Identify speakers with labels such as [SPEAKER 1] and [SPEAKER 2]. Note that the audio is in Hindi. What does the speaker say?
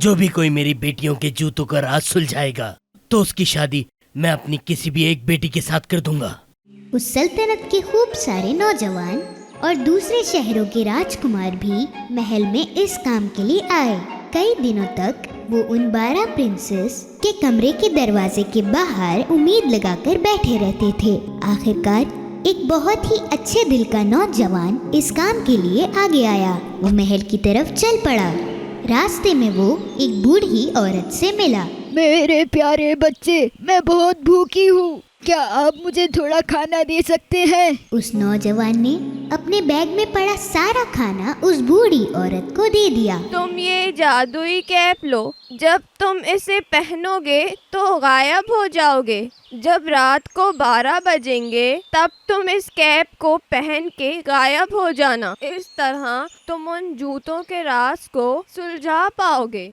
[SPEAKER 1] जो भी कोई मेरी बेटियों के जूतों का राज सुलझाएगा तो उसकी शादी मैं अपनी किसी भी एक बेटी के साथ कर दूंगा।
[SPEAKER 2] उस सल्तनत के खूब सारे नौजवान और दूसरे शहरों के राजकुमार भी महल में इस काम के लिए आए। कई दिनों तक वो उन 12 प्रिंसेस के कमरे के दरवाजे के बाहर उम्मीद लगाकर बैठे रहते थे। आखिरकार एक बहुत ही अच्छे दिल का नौजवान इस काम के लिए आगे आया। वो महल की तरफ चल पड़ा। रास्ते में वो एक बूढ़ी औरत से मिला।
[SPEAKER 3] मेरे प्यारे बच्चे, मैं बहुत भूखी हूँ, क्या आप मुझे थोड़ा खाना दे सकते हैं?
[SPEAKER 2] उस नौजवान ने अपने बैग में पड़ा सारा खाना उस बूढ़ी औरत को दे दिया।
[SPEAKER 4] तुम ये जादुई कैप लो, जब तुम इसे पहनोगे तो गायब हो जाओगे। जब रात को 12 बजेंगे तब तुम इस कैप को पहन के गायब हो जाना। इस तरह तुम उन जूतों के राज को सुलझा पाओगे।